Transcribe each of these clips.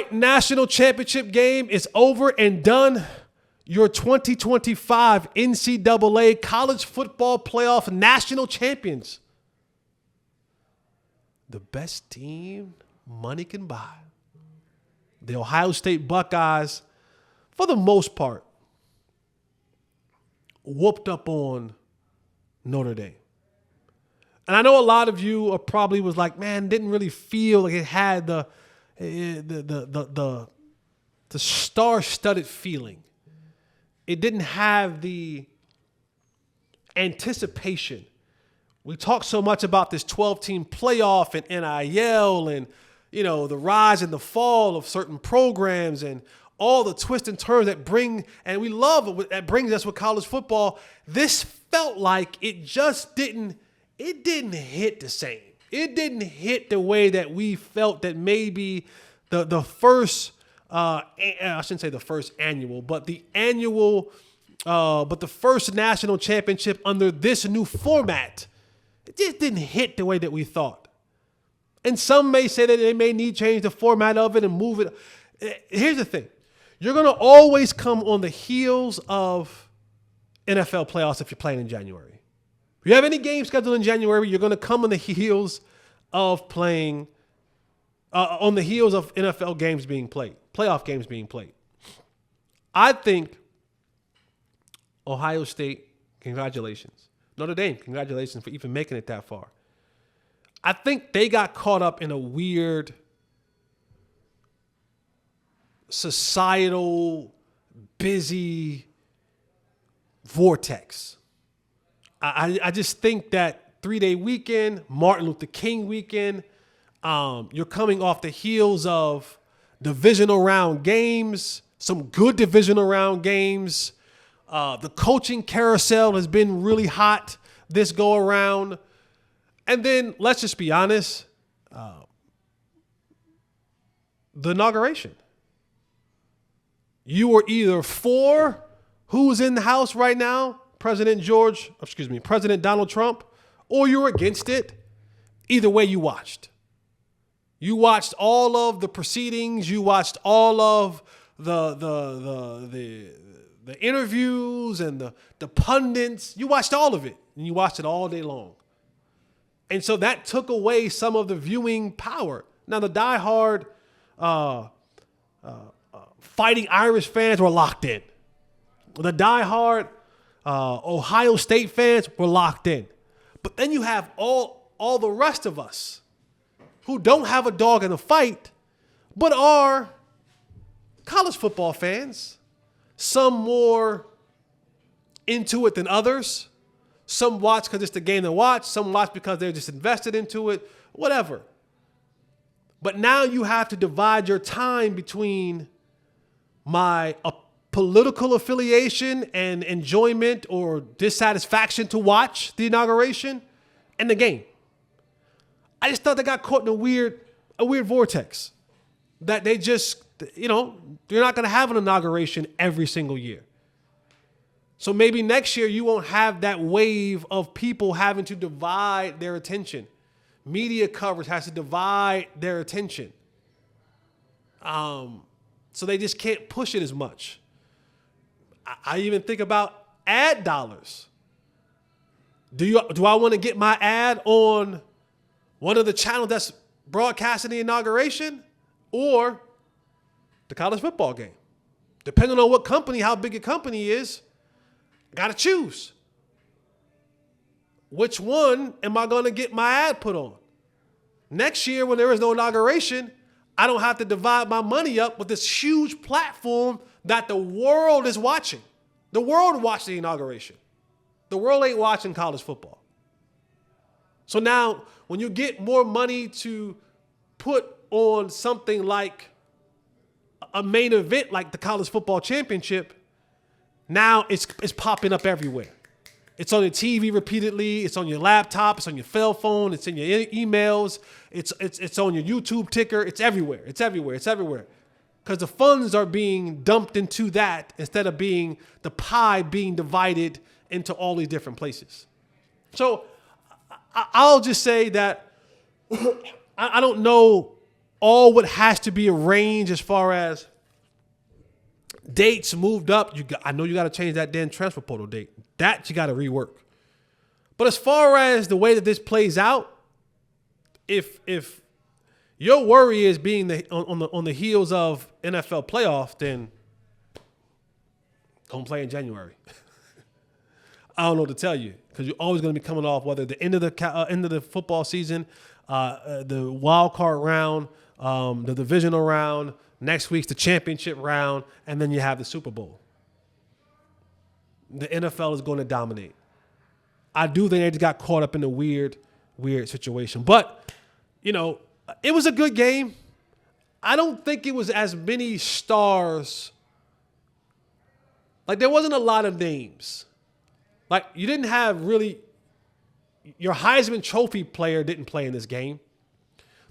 right, national championship game is over and done. Your 2025 NCAA College Football Playoff national champions. The best team money can buy. The Ohio State Buckeyes, for the most part, whooped up on Notre Dame. And I know a lot of you probably was like, man, didn't really feel like it had the star-studded feeling. It didn't have the anticipation. We talk so much about this 12-team playoff and NIL and, you know, the rise and the fall of certain programs and all the twists and turns that bring, and we love it, that brings us with college football. This felt like it just didn't hit the same. It didn't hit the way that we felt that maybe the first, I shouldn't say the first annual, but the first national championship under this new format. It just didn't hit the way that we thought. And some may say that they may need to change the format of it and move it. Here's the thing. You're going to always come on the heels of NFL playoffs if you're playing in January. If you have any games scheduled in January, you're going to come on the heels of playing, on the heels of NFL games being played, playoff games being played. I think Ohio State, congratulations. Notre Dame, congratulations for even making it that far. I think they got caught up in a weird societal, busy vortex. I just think that 3-day weekend, Martin Luther King weekend, you're coming off the heels of divisional round games, some good divisional round games. The coaching carousel has been really hot this go around. And then let's just be honest, the inauguration. You were either for who's in the house right now, President Donald Trump, or you were against it. Either way, you watched. You watched all of the proceedings. You watched all of the interviews and the pundits. You watched all of it, and you watched it all day long. And so that took away some of the viewing power. Now, the diehard Fighting Irish fans were locked in. The diehard Ohio State fans were locked in. But then you have all the rest of us who don't have a dog in the fight, but are college football fans. Some more into it than others. Some watch because it's the game to watch. Some watch because they're just invested into it. Whatever. But now you have to divide your time between my political affiliation and enjoyment or dissatisfaction to watch the inauguration and the game. I just thought they got caught in a weird vortex that they just, they're not going to have an inauguration every single year. So maybe next year you won't have that wave of people having to divide their attention. Media coverage has to divide their attention. So they just can't push it as much. I even think about ad dollars. Do I want to get my ad on one of the channels that's broadcasting the inauguration or the college football game? Depending on what company, how big a company is, I got to choose. Which one am I going to get my ad put on? Next year, when there is no inauguration, I don't have to divide my money up with this huge platform that the world is watching. The world watched the inauguration. The world ain't watching college football. So now, when you get more money to put on something like a main event like the college football championship, now it's popping up everywhere. It's on your TV repeatedly. It's on your laptop. It's on your cell phone. It's in your emails. It's on your YouTube ticker. It's everywhere. It's everywhere. It's everywhere. Because the funds are being dumped into that instead of being the pie being divided into all these different places. So I'll just say that I don't know all what has to be arranged as far as dates moved up. I know you got to change that damn transfer portal date. That you got to rework. But as far as the way that this plays out, if your worry is being on the heels of NFL playoff, then don't play in January. I don't know what to tell you, because you're always going to be coming off whether the end of the football season, the wild card round, the divisional round, next week's the championship round, and then you have the Super Bowl. The NFL is going to dominate. I do think they just got caught up in a weird situation. But, it was a good game. I don't think it was as many stars. Like, there wasn't a lot of names. Like, you didn't have really – your Heisman Trophy player didn't play in this game.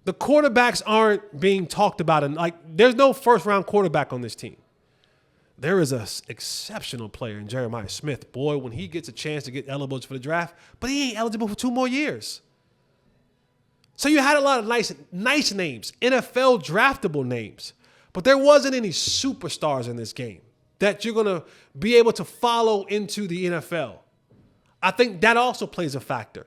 The quarterbacks aren't being talked about. And, there's no first-round quarterback on this team. There is an exceptional player in Jeremiah Smith. Boy, when he gets a chance to get eligible for the draft, but he ain't eligible for 2 more years. So you had a lot of nice names, NFL draftable names, but there wasn't any superstars in this game that you're going to be able to follow into the NFL. I think that also plays a factor.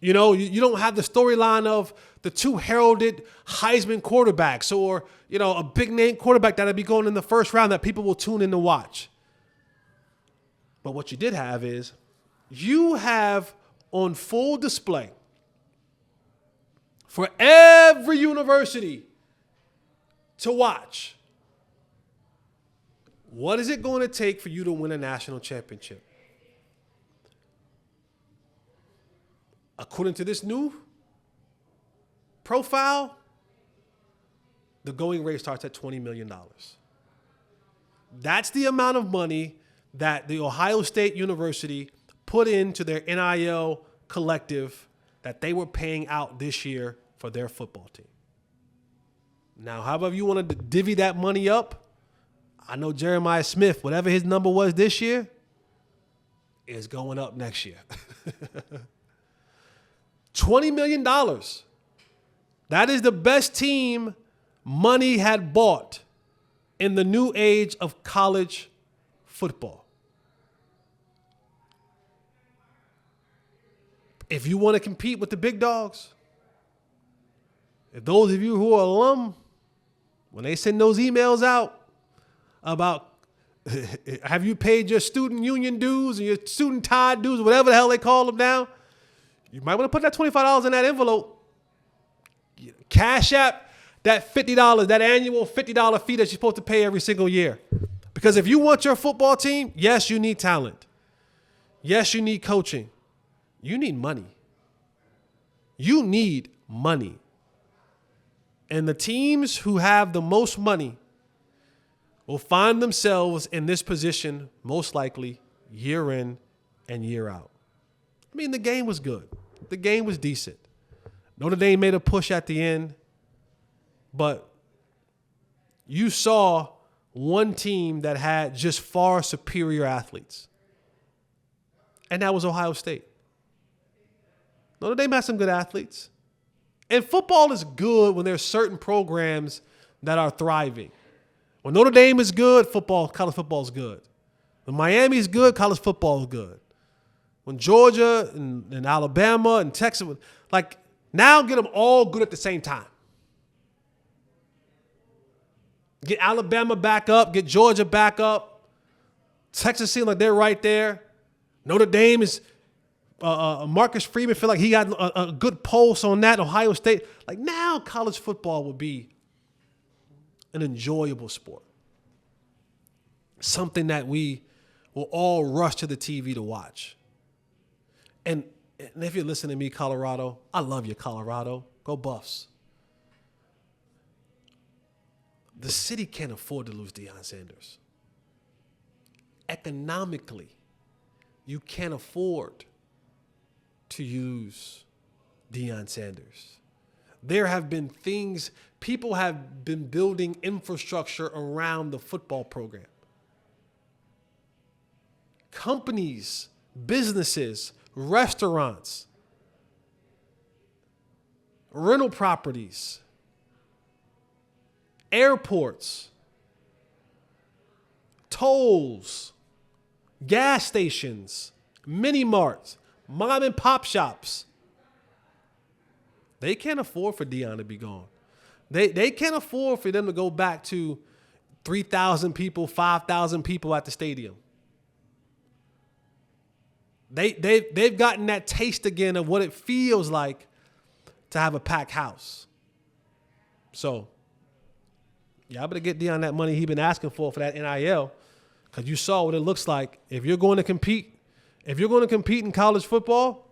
You don't have the storyline of the 2 heralded Heisman quarterbacks or, a big name quarterback that'll be going in the first round that people will tune in to watch. But what you did have is you have on full display for every university to watch, what is it going to take for you to win a national championship? According to this new profile, the going rate starts at $20 million. That's the amount of money that the Ohio State University put into their NIL collective that they were paying out this year for their football team. Now, however you want to divvy that money up, I know Jeremiah Smith, whatever his number was this year, is going up next year. $20 million. That is the best team money had bought in the new age of college football. If you want to compete with the big dogs, if those of you who are alum, when they send those emails out about have you paid your student union dues and your student tide dues, whatever the hell they call them now, you might want to put that $25 in that envelope. Cash App that $50, that annual $50 fee that you're supposed to pay every single year. Because if you want your football team, yes, you need talent. Yes, you need coaching. You need money. You need money. And the teams who have the most money will find themselves in this position most likely year in and year out. I mean, the game was good. The game was decent. Notre Dame made a push at the end, but you saw one team that had just far superior athletes, and that was Ohio State. Notre Dame has some good athletes, and football is good when there's certain programs that are thriving. When Notre Dame is good, college football is good. When Miami is good, college football is good. When Georgia and Alabama and Texas, now get them all good at the same time. Get Alabama back up, get Georgia back up. Texas seems like they're right there. Notre Dame is Marcus Freeman feel like he got a good pulse on that. Ohio State, now college football will be an enjoyable sport. Something that we will all rush to the TV to watch. And if you're listening to me, Colorado, I love you, Colorado. Go Buffs. The city can't afford to lose Deion Sanders. Economically, you can't afford to use Deion Sanders. There have been things, people have been building infrastructure around the football program. Companies, businesses, restaurants, rental properties, airports, tolls, gas stations, mini marts, mom and pop shops. They can't afford for Deion to be gone. They can't afford for them to go back to 3,000 people, 5,000 people at the stadium. They've gotten that taste again of what it feels like to have a packed house. So, y'all better get Deion that money he been asking for that NIL, because you saw what it looks like. If you're going to compete in college football,